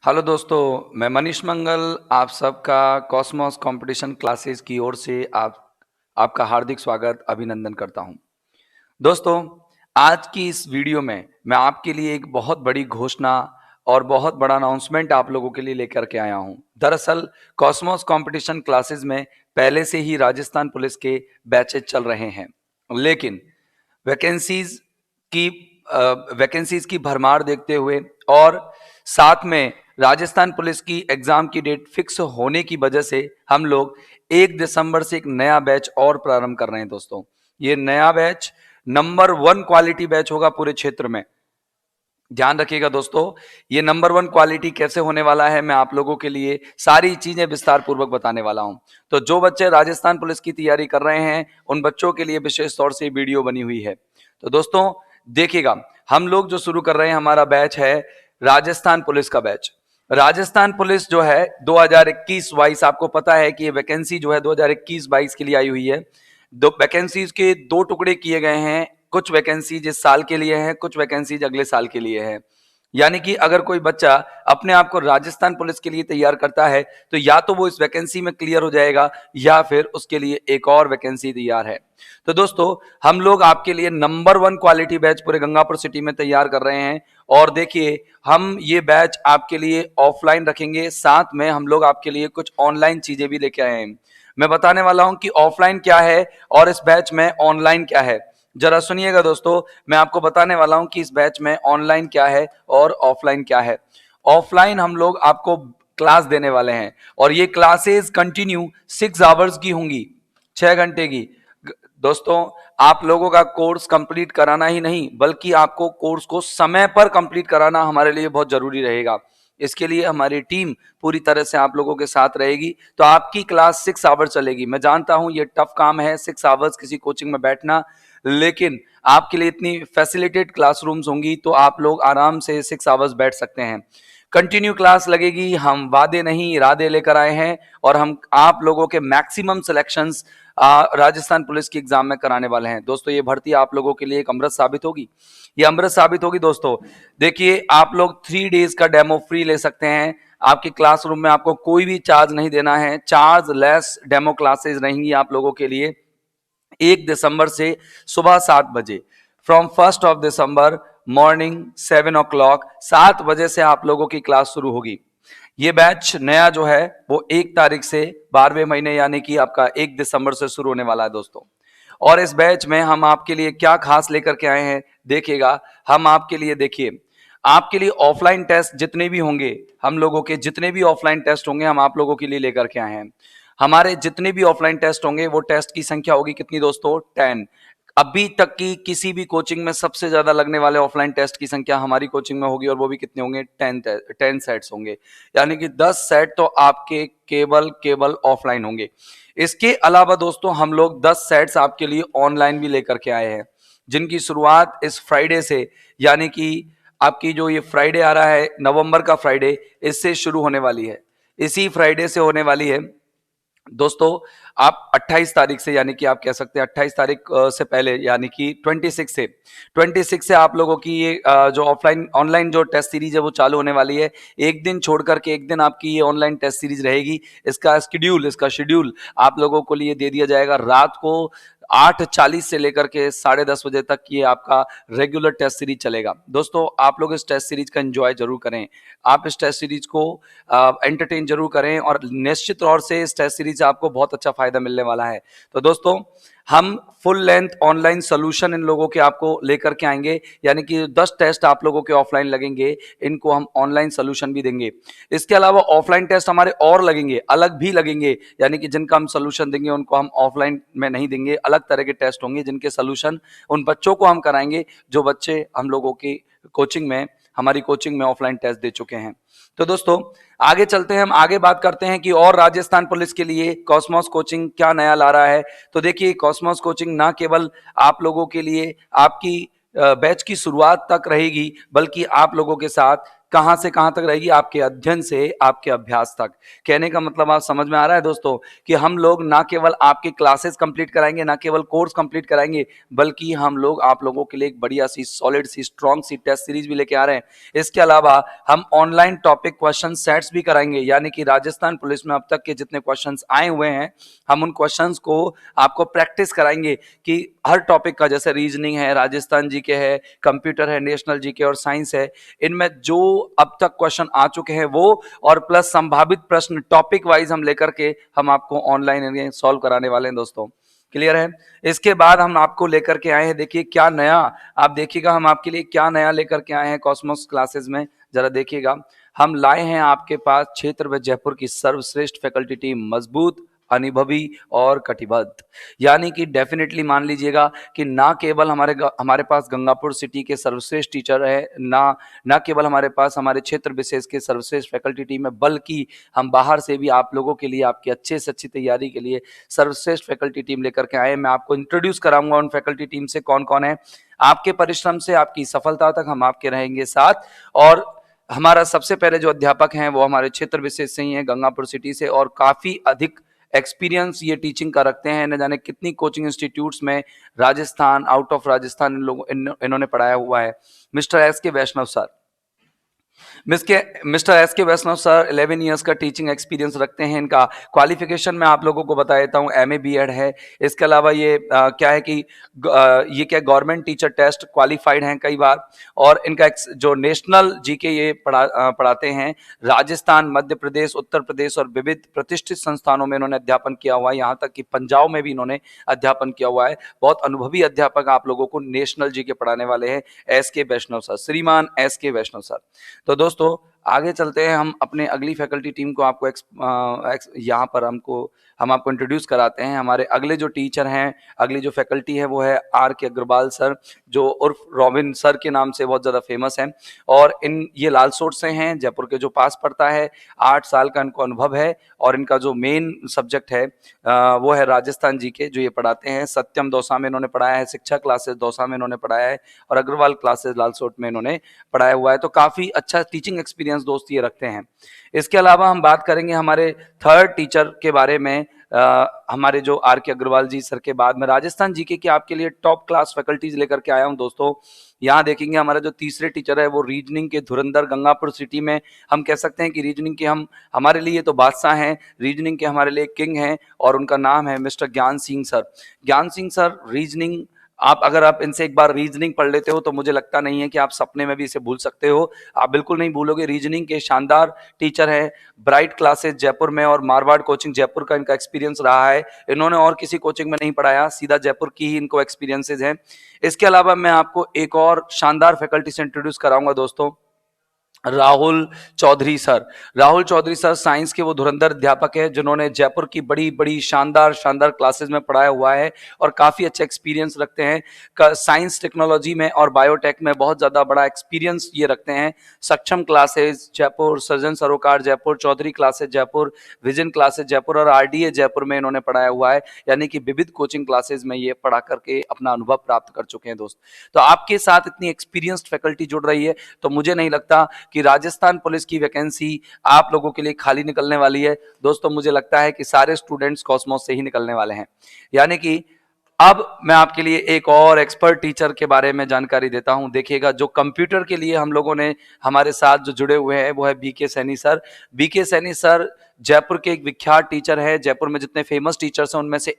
Hello दोस्तों, मैं मनीष मंगल आप सबका कॉस्मोस कंपटीशन क्लासेस की ओर से आपका हार्दिक स्वागत अभिनंदन करता हूं। दोस्तों, आज की इस वीडियो में मैं आपके लिए एक बहुत बड़ी घोषणा और बहुत बड़ा अनाउंसमेंट आप लोगों के लिए लेकर के आया हूं। दरअसल कॉस्मोस कंपटीशन क्लासेस में पहले से ही राजस्थान पुलिस के बैचेज चल रहे हैं, लेकिन वैकेंसीज की वैकेंसीज की भरमार देखते हुए और साथ में राजस्थान पुलिस की एग्जाम की डेट फिक्स होने की वजह से हम लोग 1 दिसंबर से एक नया बैच और प्रारंभ कर रहे हैं। दोस्तों, ये नया बैच नंबर 1 क्वालिटी बैच होगा पूरे क्षेत्र में। ध्यान रखिएगा दोस्तों, ये नंबर 1 क्वालिटी कैसे होने वाला है, मैं आप लोगों के लिए सारी चीजें विस्तार पूर्वक बताने वाला हूं। तो जो बच्चे राजस्थान पुलिस की तैयारी कर रहे हैं उन बच्चों के लिए विशेष तौर से वीडियो बनी हुई है। तो दोस्तों देखिएगा, हम लोग जो शुरू कर रहे हैं हमारा बैच है राजस्थान पुलिस का बैच। राजस्थान पुलिस जो है 2021-22, आपको पता है कि ये वैकेंसी जो है 2021-22 के लिए आई हुई है। दो वैकेंसीज के दो टुकड़े किए गए हैं, कुछ वैकेंसीज इस साल के लिए हैं, कुछ वैकेंसीज अगले साल के लिए हैं। यानी कि अगर कोई बच्चा अपने आप को राजस्थान पुलिस के लिए तैयार करता है तो या तो वो इस वैकेंसी में क्लियर हो जाएगा या फिर उसके लिए एक और वैकेंसी तैयार है। तो दोस्तों, हम लोग आपके लिए नंबर 1 क्वालिटी बैच पूरे गंगापुर सिटी में तैयार कर रहे हैं। और देखिए, हम ये बैच आपके लिए ऑफलाइन रखेंगे, साथ में हम लोग आपके लिए कुछ ऑनलाइन चीजें भी लेके आए हैं। मैं बताने वाला हूं कि ऑफलाइन क्या है और इस बैच में ऑनलाइन क्या है। जरा सुनिएगा दोस्तों, मैं आपको बताने वाला हूं कि इस बैच में ऑनलाइन क्या है और ऑफलाइन क्या है। ऑफलाइन हम लोग आपको क्लास देने वाले हैं और ये क्लासेस कंटिन्यू 6 आवर्स की होंगी, 6 घंटे की। दोस्तों, आप लोगों का कोर्स कंप्लीट कराना ही नहीं बल्कि आपको कोर्स को समय पर कंप्लीट कराना हमारे लिए बहुत जरूरी रहेगा। इसके लिए हमारी टीम पूरी तरह से आप लोगों के साथ रहेगी। तो आपकी क्लास 6 आवर्स चलेगी। मैं जानता हूं ये टफ काम है 6 आवर्स किसी कोचिंग में बैठना, लेकिन आपके लिए इतनी फैसिलिटेड क्लासरूम्स होंगी तो आप लोग आराम से 6 आवर्स बैठ सकते हैं। कंटिन्यू क्लास लगेगी, हम वादे नहीं इरादे लेकर आए हैं और हम आप लोगों के मैक्सिमम सिलेक्शंस राजस्थान पुलिस की एग्जाम में कराने वाले हैं। दोस्तों, ये भर्ती आप लोगों के लिए एक अमृत साबित होगी, ये अमृत साबित होगी। दोस्तों देखिए, आप लोग 3 डेज का डेमो फ्री ले सकते हैं। आपके क्लासरूम में आपको कोई भी चार्ज नहीं देना है, चार्ज लेस डेमो क्लासेस रहेंगी आप लोगों के लिए। 1 दिसंबर से सुबह 7 बजे, फ्रॉम 1 दिसंबर मॉर्निंग 7 o'clock, 7 बजे से आप लोगों की क्लास शुरू होगी। ये बैच नया जो है वो 1 तारीख से 12वें महीने यानी कि आपका 1 दिसंबर से शुरू होने वाला है दोस्तों। और इस बैच में हम आपके लिए क्या खास लेकर के आए हैं देखिएगा। हम आपके लिए, देखिए, आपके लिए ऑफलाइन टेस्ट जितने भी होंगे, हम लोगों के जितने भी ऑफलाइन टेस्ट होंगे हम आप लोगों के लिए लेकर के आए हैं। हमारे जितने भी ऑफलाइन टेस्ट होंगे वो टेस्ट की संख्या होगी कितनी दोस्तों? 10। अभी तक की किसी भी कोचिंग में सबसे ज्यादा लगने वाले ऑफलाइन टेस्ट की संख्या हमारी कोचिंग में होगी और वो भी कितने होंगे? 10 सेट्स होंगे। यानी कि 10 सेट तो आपके केवल केवल ऑफलाइन होंगे। इसके अलावा दोस्तों हम लोग 10 सेट्स आपके लिए ऑनलाइन भी लेकर के आए हैं, जिनकी शुरुआत इस फ्राइडे से, यानी कि आपकी जो ये फ्राइडे आ रहा है नवंबर का फ्राइडे, इससे शुरू होने वाली है, इसी फ्राइडे से होने वाली है। दोस्तों, आप 28 तारीख से, यानी कि आप कह सकते हैं 28 तारीख से पहले, यानी कि 26 से आप लोगों की ये जो ऑफलाइन ऑनलाइन जो टेस्ट सीरीज है वो चालू होने वाली है। एक दिन छोड़ करके एक दिन आपकी ये ऑनलाइन टेस्ट सीरीज रहेगी। इसका शेड्यूल आप लोगों को लिए दे दिया जाएगा। रात को 8:40 से लेकर के 10:30 बजे तक ये आपका रेगुलर टेस्ट सीरीज चलेगा। दोस्तों, आप लोग इस टेस्ट सीरीज का एंजॉय जरूर करें, आप इस टेस्ट सीरीज को एंटरटेन जरूर करें और निश्चित तौर से इस टेस्ट सीरीज से आपको बहुत अच्छा फायदा मिलने वाला है। तो दोस्तों, हम full length online solution in लोगों के आपको लेकर के आएंगे, यानी कि 10 टेस्ट आप लोगों के ऑफलाइन लगेंगे, इनको हम ऑनलाइन सोल्यूशन भी देंगे। इसके अलावा ऑफलाइन टेस्ट हमारे और लगेंगे, अलग भी लगेंगे, यानी कि जिनका हम सोल्यूशन देंगे उनको हम ऑफलाइन में नहीं देंगे। अलग तरह के टेस्ट होंगे जिनके सोल्यूशन उन बच्चों को हम कराएंगे जो बच्चे हम लोगों की कोचिंग में, हमारी कोचिंग में ऑफलाइन टेस्ट दे चुके हैं। तो दोस्तों, आगे चलते हैं, हम आगे बात करते हैं कि और राजस्थान पुलिस के लिए कॉस्मोस कोचिंग क्या नया ला रहा है। तो देखिए, कॉस्मोस कोचिंग ना केवल आप लोगों के लिए आपकी बैच की शुरुआत तक रहेगी, बल्कि आप लोगों के साथ कहाँ से कहाँ तक रहेगी, आपके अध्ययन से आपके अभ्यास तक। कहने का मतलब आप समझ में आ रहा है दोस्तों, कि हम लोग ना केवल आपके क्लासेस कंप्लीट कराएंगे, ना केवल कोर्स कंप्लीट कराएंगे, बल्कि हम लोग आप लोगों के लिए एक बढ़िया सी सॉलिड सी स्ट्रॉन्ग सी टेस्ट सीरीज भी लेके आ रहे हैं। इसके अलावा हम ऑनलाइन टॉपिक क्वेश्चन सेट्स भी कराएंगे, यानी कि राजस्थान पुलिस में अब तक के जितने क्वेश्चंस आए हुए हैं, हम उन क्वेश्चंस को आपको प्रैक्टिस कराएंगे कि हर टॉपिक का, जैसे रीजनिंग है, राजस्थान जीके है, कंप्यूटर है, नेशनल जीके और साइंस है, इनमें जो अब तक क्वेश्चन आ चुके हैं वो, और प्लस संभावित प्रश्न टॉपिक वाइज हम लेकर के हम आपको ऑनलाइन सॉल्व कराने वाले हैं दोस्तों। क्लियर है? इसके बाद हम आपको लेकर के आए हैं, देखिए क्या नया, आप देखिएगा हम आपके लिए क्या नया लेकर के आए हैं कॉस्मोस क्लासेस में, जरा देखिएगा। हम लाए हैं आपके पास क्षेत्र व जयपुर की सर्वश्रेष्ठ फैकल्टी टीम, मजबूत, अनुभवी और कटिबद्ध। यानी कि डेफिनेटली मान लीजिएगा कि ना केवल हमारे पास गंगापुर सिटी के सर्वश्रेष्ठ टीचर है, ना केवल हमारे पास हमारे क्षेत्र विशेष के सर्वश्रेष्ठ फैकल्टी टीम है, बल्कि हम बाहर से भी आप लोगों के लिए, आपकी अच्छे से अच्छी तैयारी के लिए सर्वश्रेष्ठ फैकल्टी टीम लेकर के आए हैं। मैं आपको इंट्रोड्यूस कराऊंगा उन फैकल्टी टीम से कौन कौन है। आपके परिश्रम से आपकी सफलता तक हम आपके रहेंगे साथ। और हमारा सबसे पहले जो अध्यापक हैं वो हमारे क्षेत्र विशेष से ही हैं, गंगापुर सिटी से, और काफी अधिक एक्सपीरियंस ये टीचिंग का रखते हैं। न जाने कितनी कोचिंग इंस्टीट्यूट्स में राजस्थान, आउट ऑफ राजस्थान इन्होंने पढ़ाया हुआ है। मिस्टर एस के वैष्णव सर, मिस्टर एस के वैष्णव सर 11 इयर्स का टीचिंग एक्सपीरियंस रखते हैं। इनका क्वालिफिकेशन मैं आप लोगों को बता देता हूँ, एमए बीएड है। इसके अलावा ये क्या है कि ये क्या गवर्नमेंट टीचर टेस्ट क्वालिफाइड हैं कई बार। और इनका जो नेशनल जीके ये पढ़ाते हैं, राजस्थान, मध्य प्रदेश, उत्तर प्रदेश और विविध प्रतिष्ठित संस्थानों में इन्होंने अध्यापन किया हुआ है। यहाँ तक कि पंजाब में भी इन्होंने अध्यापन किया हुआ है। बहुत अनुभवी अध्यापक आप लोगों को नेशनल जीके पढ़ाने वाले हैं एस के वैष्णव सर, श्रीमान एस के वैष्णव सर। तो दोस्तों आगे चलते हैं, हम अपने अगली फैकल्टी टीम को आपको यहाँ पर हम आपको इंट्रोड्यूस कराते हैं। हमारे अगले जो टीचर हैं, अगली जो फैकल्टी है वो है आर के अग्रवाल सर, जो उर्फ रॉबिन सर के नाम से बहुत ज़्यादा फेमस हैं। और ये लालसोट से हैं, जयपुर के जो पास पड़ता है। 8 साल का इनको अनुभव है और इनका जो मेन सब्जेक्ट है वो है राजस्थान जीके, जो ये पढ़ाते हैं। सत्यम दौसा में इन्होंने पढ़ाया है, शिक्षा क्लासेस दौसा में इन्होंने पढ़ाया है, और अग्रवाल क्लासेस लालसोट में इन्होंने पढ़ाया हुआ है। तो काफ़ी अच्छा टीचिंग एक्सपीरियंस दोस्त ये रखते हैं। इसके अलावा हम बात करेंगे हमारे थर्ड टीचर के बारे में। हमारे जो आर के अग्रवाल जी सर के बाद में राजस्थान जीके की आपके लिए टॉप क्लास फैकल्टीज लेकर के आया हूं दोस्तों। यहाँ देखेंगे हमारा जो तीसरे टीचर है वो रीजनिंग के धुरंधर, गंगापुर सिटी में हम कह सकते हैं कि रीजनिंग के हमारे लिए तो बादशाह हैं, रीजनिंग के हमारे लिए किंग हैं, और उनका नाम है मिस्टर ज्ञान सिंह सर। ज्ञान सिंह सर रीजनिंग, अगर आप इनसे एक बार रीजनिंग पढ़ लेते हो तो मुझे लगता नहीं है कि आप सपने में भी इसे भूल सकते हो। आप बिल्कुल नहीं भूलोगे। रीजनिंग के शानदार टीचर हैं, ब्राइट क्लासेस जयपुर में और मारवाड़ कोचिंग जयपुर का इनका एक्सपीरियंस रहा है। इन्होंने और किसी कोचिंग में नहीं पढ़ाया, सीधा जयपुर की ही इनको एक्सपीरियंसेस हैं। इसके अलावा मैं आपको एक और शानदार फैकल्टी से इंट्रोड्यूस कराऊंगा दोस्तों, Rahul Chaudhary sir. Rahul Chaudhary sir science के वो धुरंधर अध्यापक है जिन्होंने जयपुर की बड़ी बड़ी शानदार शानदार क्लासेस में पढ़ाया हुआ है और काफ़ी अच्छा एक्सपीरियंस रखते हैं। साइंस, टेक्नोलॉजी में और बायोटेक में बहुत ज़्यादा बड़ा एक्सपीरियंस ये रखते हैं। सक्षम classes Jaipur, Srijan Sarokar Jaipur, Chaudhary classes Jaipur, vision classes Jaipur और आरडीए जयपुर में इन्होंने पढ़ाया हुआ है। यानी कि विविध कोचिंग क्लासेस में ये पढ़ा करके अपना अनुभव प्राप्त कर चुके हैं दोस्त। तो आपके साथ इतनी एक्सपीरियंस्ड फैकल्टी जुड़ रही है, तो मुझे नहीं लगता कि राजस्थान पुलिस की वैकेंसी आप लोगों के लिए खाली निकलने वाली है दोस्तों। मुझे लगता है कि सारे स्टूडेंट्स कॉस्मोस से ही निकलने वाले हैं। यानी कि अब मैं आपके लिए एक और एक्सपर्ट टीचर के बारे में जानकारी देता हूं। देखिएगा, जो कंप्यूटर के लिए हम लोगों ने हमारे साथ जो जुड़े हुए हैं वो है BK Saini sir. BK Saini sir Jaipur के एक विख्यात टीचर है। जयपुर में जितने फेमस टीचर्स हैं उनमें से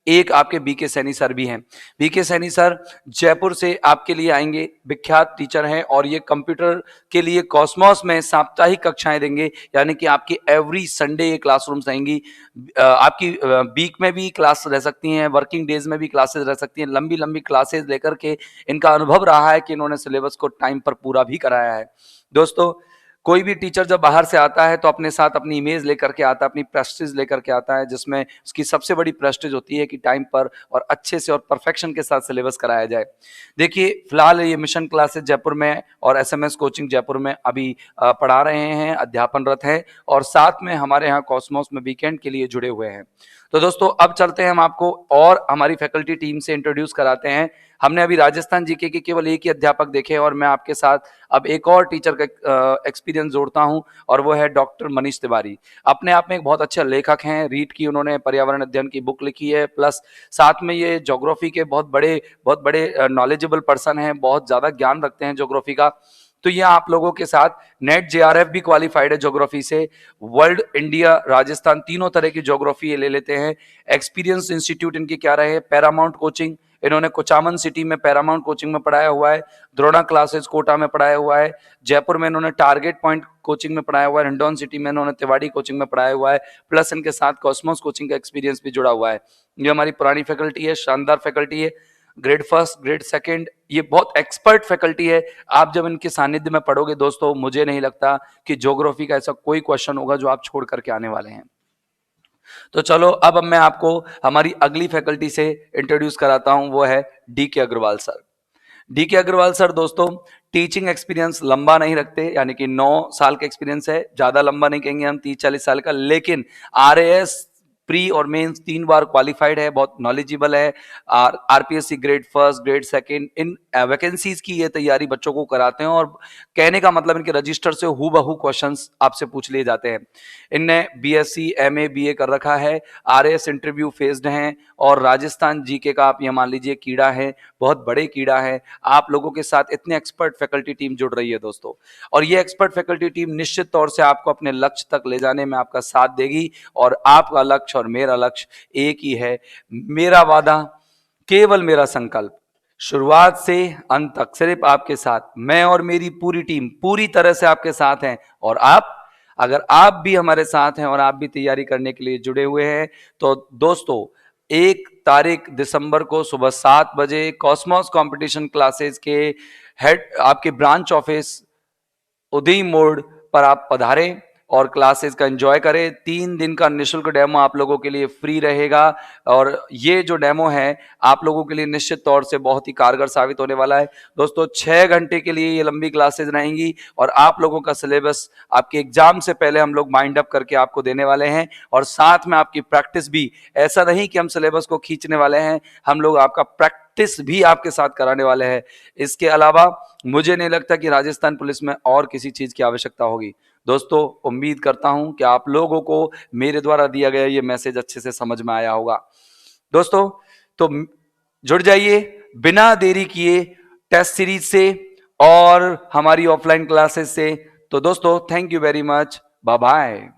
एक आपके बीके सैनी सर भी हैं। बीके सैनी सर जयपुर से आपके लिए आएंगे, विख्यात टीचर हैं, और ये कंप्यूटर के लिए कॉस्मोस में साप्ताहिक कक्षाएं देंगे। यानी कि आपकी एवरी संडे ये क्लासरूम्स रहेंगी। आपकी वीक में भी क्लास रह सकती हैं, वर्किंग डेज में भी क्लासेस रह सकती हैं। लंबी लंबी क्लासेस लेकर के इनका अनुभव रहा है कि इन्होंने सिलेबस को टाइम पर पूरा भी कराया है दोस्तों। कोई भी टीचर जब बाहर से आता है तो अपने साथ अपनी इमेज लेकर के आता है, अपनी प्रेस्टीज लेकर के आता है, जिसमें उसकी सबसे बड़ी प्रेस्टीज होती है कि टाइम पर और अच्छे से और परफेक्शन के साथ सिलेबस कराया जाए। देखिए, फिलहाल ये मिशन क्लासेस जयपुर में और एसएमएस कोचिंग जयपुर में अभी पढ़ा रहे हैं, अध्यापनरत हैं, और साथ में हमारे यहाँ कॉस्मोस में वीकेंड के लिए जुड़े हुए हैं। तो दोस्तों अब चलते हैं, हम आपको और हमारी फैकल्टी टीम से इंट्रोड्यूस कराते हैं। हमने अभी राजस्थान जीके के केवल एक ही अध्यापक देखे और मैं आपके साथ अब एक और टीचर का एक्सपीरियंस जोड़ता हूं और वो है डॉक्टर मनीष तिवारी। अपने आप में एक बहुत अच्छे लेखक हैं, रीट की उन्होंने पर्यावरण अध्ययन की बुक लिखी है, प्लस साथ में ये ज्योग्राफी के बहुत बड़े नॉलेजेबल पर्सन हैं, बहुत ज्यादा ज्ञान रखते हैं ज्योग्राफी का। तो ये आप लोगों के साथ नेट जेआरएफ भी क्वालिफाइड है ज्योग्राफी से, वर्ल्ड, इंडिया, राजस्थान, तीनों तरह की ज्योग्राफी ये ले लेते हैं। एक्सपीरियंस इंस्टीट्यूट इनकी क्या रहे, पैरामाउंट कोचिंग, इन्होंने कुचामन सिटी में पैरामाउंट कोचिंग में पढ़ाया हुआ है, द्रोणा क्लासेस कोटा में पढ़ाया हुआ है, जयपुर में इन्होंने टारगेट पॉइंट कोचिंग में पढ़ाया हुआ है, हिंडौन सिटी में इन्होंने तिवाड़ी कोचिंग में पढ़ाया हुआ है, प्लस इनके साथ कॉस्मोस कोचिंग का एक्सपीरियंस भी जुड़ा हुआ है। ये हमारी पुरानी फैकल्टी है, शानदार फैकल्टी है, ग्रेड फर्स्ट, ग्रेड सेकंड, ये बहुत एक्सपर्ट फैकल्टी है। आप जब इनके सानिध्य में पढ़ोगे दोस्तों, मुझे नहीं लगता कि ज्योग्राफी का ऐसा कोई क्वेश्चन होगा जो आप छोड़ करके आने वाले हैं। तो चलो अब मैं आपको हमारी अगली फैकल्टी से इंट्रोड्यूस कराता हूं, वो है डी के अग्रवाल सर। डी के अग्रवाल सर दोस्तों टीचिंग एक्सपीरियंस लंबा नहीं रखते, यानी कि 9 साल का एक्सपीरियंस है, ज्यादा लंबा नहीं कहेंगे हम, 30-40 साल का, लेकिन आरएएस प्री और मेंस 3 बार क्वालिफाइड है, बहुत नॉलेजेबल है। RPSC grade first, grade second, इन वैकेंसीज की ये तैयारी बच्चों को कराते हैं और कहने का मतलब इनके रजिस्टर से हूबहू क्वेश्चंस आपसे पूछ लिए जाते हैं। इनने बीएससी, एमए, बीए कर रखा है, आरएएस इंटरव्यू फेस्ड हैं और राजस्थान जीके का आप ये मान लीजिए कीड़ा है, बहुत बड़े कीड़ा है। आप लोगों के साथ इतने एक्सपर्ट फैकल्टी टीम जुड़ रही है दोस्तों, और ये एक्सपर्ट फैकल्टी टीम निश्चित तौर से आपको अपने लक्ष्य तक ले जाने में आपका साथ देगी। और आपका लक्ष्य और मेरा लक्ष्य एक ही है, मेरा वादा, केवल मेरा संकल्प, शुरुआत से अंत तक सिर्फ आपके साथ, मैं और मेरी पूरी टीम पूरी तरह से आपके साथ हैं। और आप, अगर आप भी हमारे साथ हैं और आप भी तैयारी करने के लिए जुड़े हुए हैं, तो दोस्तों 1 तारीख दिसंबर को सुबह 7 बजे कॉस्मोस कंपटीशन क्लासेस के हेड आपके ब्रांच ऑफिस उदय मोड़ पर आप पधारें और क्लासेस का एंजॉय करें। 3 दिन का निशुल्क डेमो आप लोगों के लिए फ्री रहेगा और ये जो डेमो है आप लोगों के लिए निश्चित तौर से बहुत ही कारगर साबित होने वाला है। दोस्तों 6 घंटे के लिए ये लंबी क्लासेस रहेंगी और आप लोगों का सिलेबस आपके एग्जाम से पहले हम लोग माइंड अप करके आपको देने वाले हैं, और साथ में आपकी प्रैक्टिस भी। ऐसा नहीं कि हम सिलेबस को खींचने वाले हैं, हम लोग आपका प्रैक्टिस भी आपके साथ कराने वाले हैं। इसके अलावा मुझे नहीं लगता कि राजस्थान पुलिस में और किसी चीज की आवश्यकता होगी। दोस्तों उम्मीद करता हूं कि आप लोगों को मेरे द्वारा दिया गया ये मैसेज अच्छे से समझ में आया होगा। दोस्तों तो जुड़ जाइए बिना देरी किए टेस्ट सीरीज से और हमारी ऑफलाइन क्लासेस से। तो दोस्तों thank you very much, bye bye.